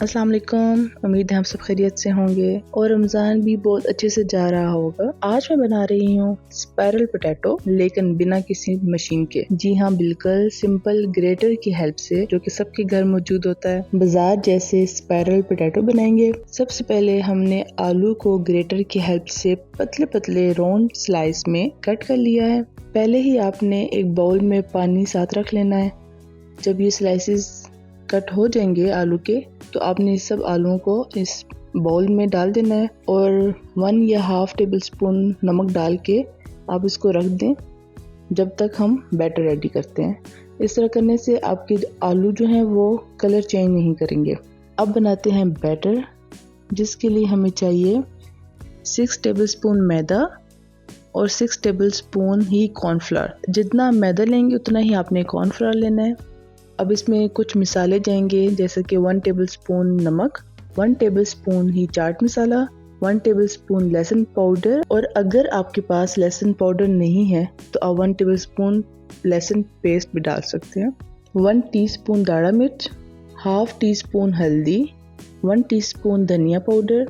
अस्सलाम वालेकुम। उम्मीद है हम सब खैरियत से होंगे और रमज़ान भी बहुत अच्छे से जा रहा होगा। आज मैं बना रही हूँ स्पाइरल पोटैटो, लेकिन बिना किसी मशीन के। जी हाँ, बिल्कुल सिंपल ग्रेटर की हेल्प से, जो कि सबके घर मौजूद होता है। बाजार जैसे स्पाइरल पोटैटो बनाएंगे। सबसे पहले हमने आलू को ग्रेटर की हेल्प से पतले पतले राउंड स्लाइस में कट कर लिया है। पहले ही आपने एक बाउल में पानी साथ रख लेना है। जब ये स्लाइसेस कट हो जाएंगे आलू के, तो आपने सब आलूओं को इस बाउल में डाल देना है और 1 या हाफ टेबल स्पून नमक डाल के आप इसको रख दें जब तक हम बैटर रेडी करते हैं। इस तरह करने से आपके आलू जो हैं वो कलर चेंज नहीं करेंगे। अब बनाते हैं बैटर, जिसके लिए हमें चाहिए 6 टेबल स्पून मैदा और 6 टेबल स्पून ही कॉर्नफ्लावर। जितना मैदा लेंगे उतना ही आपने कॉर्नफ्लावर लेना है। अब इसमें कुछ मिसाले जाएंगे, जैसे कि 1 टेबल स्पून नमक, 1 टेबल स्पून ही चाट मसाला, 1 टेबल स्पून लहसुन पाउडर, और अगर आपके पास लहसुन पाउडर नहीं है तो आप 1 टेबल स्पून लहसुन पेस्ट भी डाल सकते हैं। 1 टीस्पून दाड़ा मिर्च, हाफ टी स्पून हल्दी, 1 टीस्पून धनिया पाउडर,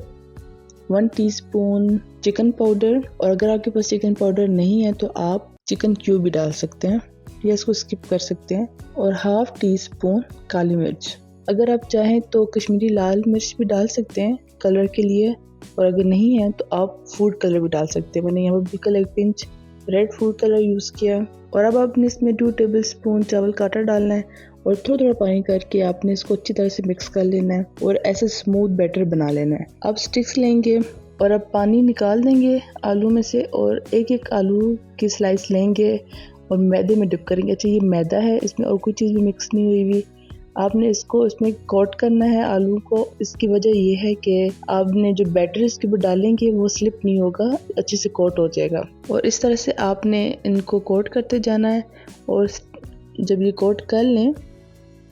1 टीस्पून चिकन पाउडर, और अगर आपके पास चिकन पाउडर नहीं है तो आप चिकन क्यूब भी डाल सकते हैं या इसको स्किप कर सकते हैं, और हाफ टी स्पून काली मिर्च। अगर आप चाहें तो कश्मीरी लाल मिर्च भी डाल सकते हैं कलर के लिए, और अगर नहीं है तो आप फूड कलर भी डाल सकते हैं। मैंने यहाँ पर बिल्कुल एक pinch red food colour use किया। और अब आपने इसमें 2 टेबल स्पून चावल का आटा डालना है और थोड़ा थोड़ा पानी करके आपने इसको अच्छी तरह से मिक्स कर लेना है और ऐसे स्मूथ बैटर बना लेना है। अब स्टिक्स लेंगे और अब पानी निकाल देंगे आलू में से और एक एक आलू की स्लाइस लेंगे और मैदे में डिप करेंगे। अच्छा, ये मैदा है, इसमें और कोई चीज़ भी मिक्स नहीं हुई हुई। आपने इसको इसमें कोट करना है आलू को। इसकी वजह ये है कि आपने जो बैटर इसके ऊपर डालेंगे वो स्लिप नहीं होगा, अच्छे से कोट हो जाएगा। और इस तरह से आपने इनको कोट करते जाना है और जब ये कोट कर लें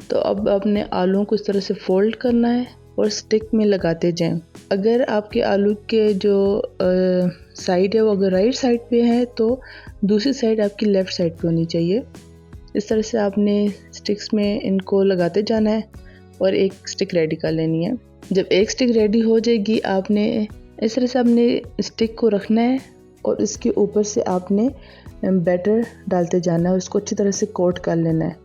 तो अब आपने आलूओं को इस तरह से फोल्ड करना है और स्टिक में लगाते जाएं। अगर आपके आलू के जो साइड है वो अगर राइट साइड पे है तो दूसरी साइड आपकी लेफ़्ट साइड पे होनी चाहिए। इस तरह से आपने स्टिक्स में इनको लगाते जाना है और एक स्टिक रेडी कर लेनी है। जब एक स्टिक रेडी हो जाएगी, आपने इस तरह से अपने स्टिक को रखना है और इसके ऊपर से आपने बैटर डालते जाना है और इसको अच्छी तरह से कोट कर लेना है।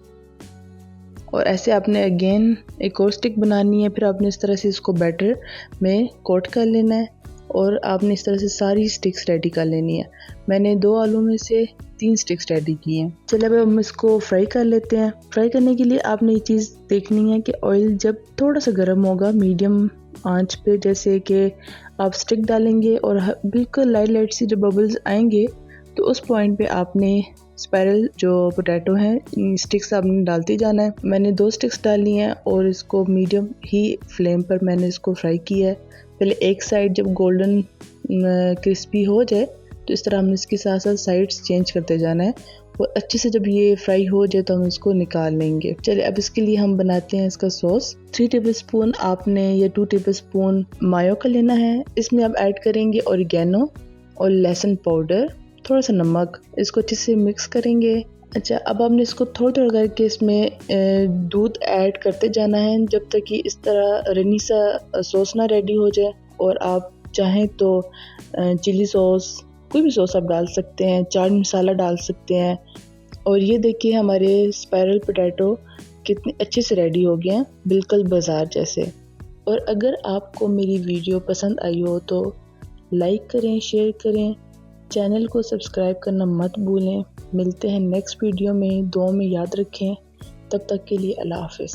और ऐसे आपने अगेन एक और स्टिक बनानी है, फिर आपने इस तरह से इसको बैटर में कोट कर लेना है और आपने इस तरह से सारी स्टिक्स रेडी कर लेनी है। मैंने 2 आलू में से 3 स्टिक्स रेडी की हैं। चलिए अब हम इसको फ्राई कर लेते हैं। फ्राई करने के लिए आपने ये चीज़ देखनी है कि ऑयल जब थोड़ा सा गर्म होगा मीडियम आंच पे, जैसे कि आप स्टिक डालेंगे और बिल्कुल लाइट लाइट सी जब बबल्स आएंगे तो उस पॉइंट पे आपने स्पाइरल जो पोटैटो है स्टिक्स आपने डालते जाना है। मैंने 2 स्टिक्स डाली हैं और इसको मीडियम ही फ्लेम पर मैंने इसको फ्राई किया है। पहले एक साइड जब गोल्डन क्रिस्पी हो जाए तो इस तरह हमने इसके साथ साथ साइड्स चेंज करते जाना है और अच्छे से जब ये फ्राई हो जाए तो हम इसको निकाल लेंगे। चलिए अब इसके लिए हम बनाते हैं इसका सॉस। 3 टेबल स्पून आपने या 2 टेबल स्पून मायो का लेना है। इसमें आप ऐड करेंगे ऑरिगेनो और लहसुन पाउडर, थोड़ा सा नमक, इसको अच्छे से मिक्स करेंगे। अच्छा, अब आपने इसको थोड़ा थोड़ा करके इसमें दूध ऐड करते जाना है जब तक कि इस तरह रनी सा सॉस ना रेडी हो जाए। और आप चाहें तो चिली सॉस, कोई भी सॉस आप डाल सकते हैं, चाट मसाला डाल सकते हैं। और ये देखिए हमारे स्पाइरल पोटैटो कितने अच्छे से रेडी हो गए हैं, बिल्कुल बाजार जैसे। और अगर आपको मेरी वीडियो पसंद आई हो तो लाइक करें, शेयर करें, चैनल को सब्सक्राइब करना मत भूलें। मिलते हैं नेक्स्ट वीडियो में। दुआ में याद रखें। तब तक के लिए अल्लाह हाफ़िज़।